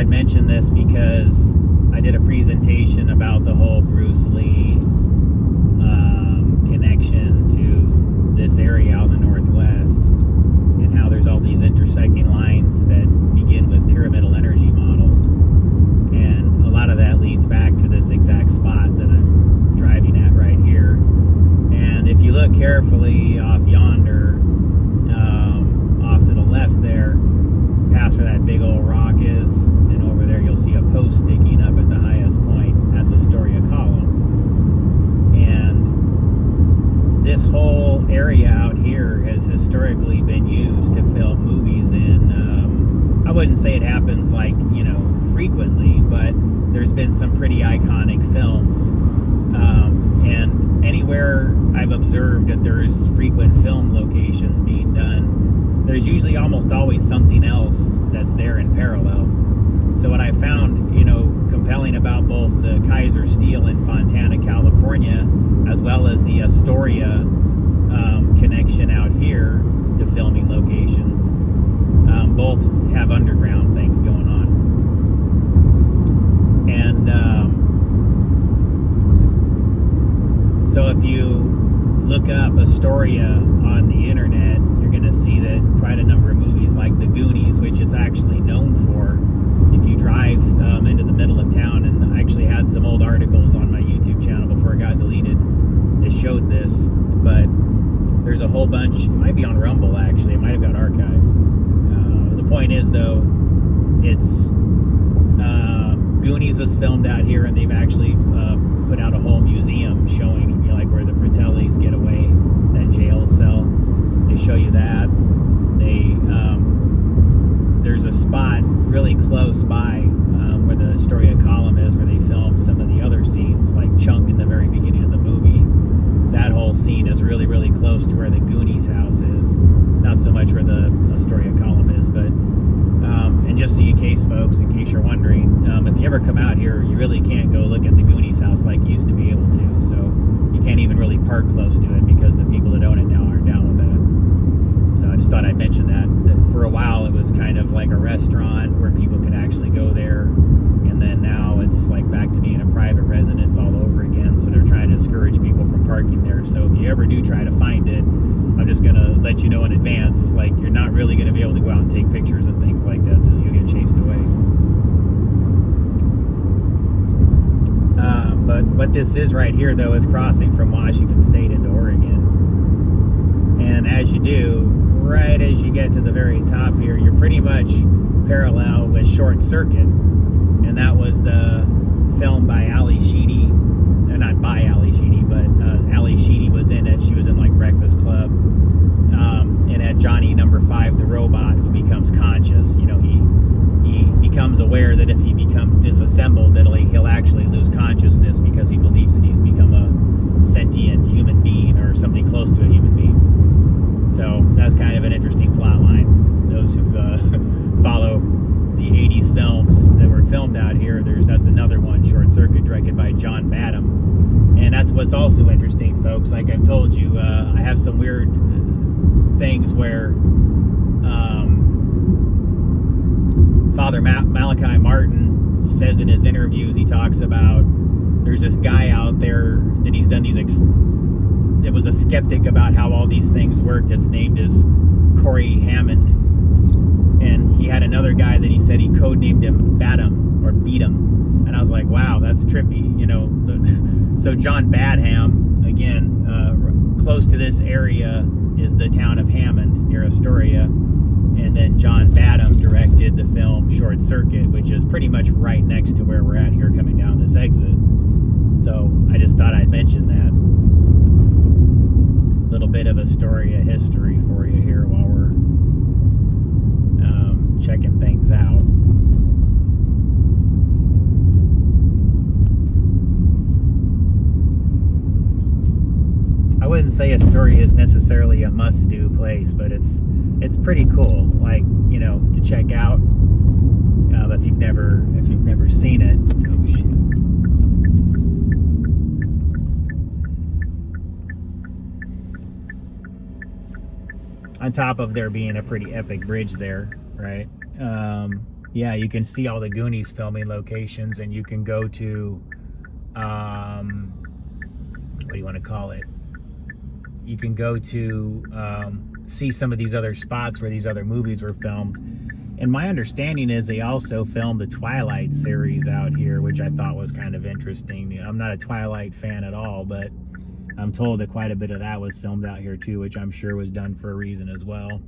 I'd mention this because I did a presentation about the whole Bruce Lee connection to this area out in the Northwest, and how there's all these intersecting lines that begin with pyramidal energy models. And a lot of that leads back to this exact spot that I'm driving at right here. And if you look carefully off yonder, off to the left there, past where that big old rock is, and over there you'll see a post sticking up at the highest point. That's Astoria column. And this whole area out here has historically been used to film movies in. I wouldn't say it happens like, frequently, but there's been some pretty iconic films. And anywhere I've observed that there's frequent film locations being done, there's usually almost always something else that's there in parallel. So what I found, compelling about both the Kaiser Steel in Fontana, California, as well as the Astoria connection out here to filming locations, both have underground things going on. And so if you look up Astoria on the internet, you're going to see that quite a number of movies like the Goonies, which it's actually known for. If you drive into the middle of town, and I actually had some old articles on my YouTube channel before it got deleted that showed this, but there's a whole bunch. It might be on Rumble, actually. It might have got archived. The point is, though, it's Goonies was filmed out here, and they've actually put out a whole museum showing, like where the Fratellis get away, that jail cell. They show you that. There's a spot really close by where the Astoria column is, where they filmed some of the other scenes, like Chunk in the very beginning of the movie. That whole scene is really, really close to where the Goonies house is. Not so much where the Astoria column is, but and just so you folks, in case you're wondering, if you ever come out here, you really can't go look at the Goonies house like you used to be able to. So you can't even really park close to it because the people that own it now aren't down with that. So I just thought I'd mention that for a while it was kind of like a restaurant where people could actually go there, and then now it's like back to being a private residence all over again. So they're trying to discourage people from parking there. So if you ever do try to find it, I'm just going to let you know in advance, like, you're not really going to be able to go out and take pictures and things like that till you get chased away. But what this is right here, though, is crossing from Washington State into Oregon. And as you do, right as you get to the very top here, you're pretty much parallel with Short Circuit. And that was the film by Ali Sheedy. Not by Ali Sheedy, but Ali Sheedy was in it. She was in like Breakfast Club. And had Johnny number 5, the robot, who becomes conscious. He becomes aware that if he becomes disassembled, that he'll actually lose consciousness because he believes that he's become a sentient human being or something close to a human being. So that's kind of an interesting plot line. Those who follow the 80s films that were filmed out here, that's another one, Short Circuit, directed by John Badham. And that's what's also interesting, folks. Like I've told you, I have some weird things where Father Malachi Martin says in his interviews, he talks about there's this guy out there that he's done it was a skeptic about how all these things work, that's named as Corey Hammond. And he had another guy that he said he codenamed him Badham or Beatum. And I was like, wow, that's trippy, So John Badham, again, close to this area is the town of Hammond near Astoria. And then John Badham directed the film Short Circuit, which is pretty much right next to where we're at here coming down this exit. So I just thought I'd mention that. Little bit of Astoria history for you here while we're checking things out. I wouldn't say Astoria is necessarily a must-do place, but it's pretty cool, like, to check out if you've never seen it. Oh shit. On top of there being a pretty epic bridge there, right? Yeah, you can see all the Goonies filming locations, and you can go to, what do you want to call it? You can go to see some of these other spots where these other movies were filmed. And my understanding is they also filmed the Twilight series out here, which I thought was kind of interesting. I'm not a Twilight fan at all, but I'm told that quite a bit of that was filmed out here too, which I'm sure was done for a reason as well.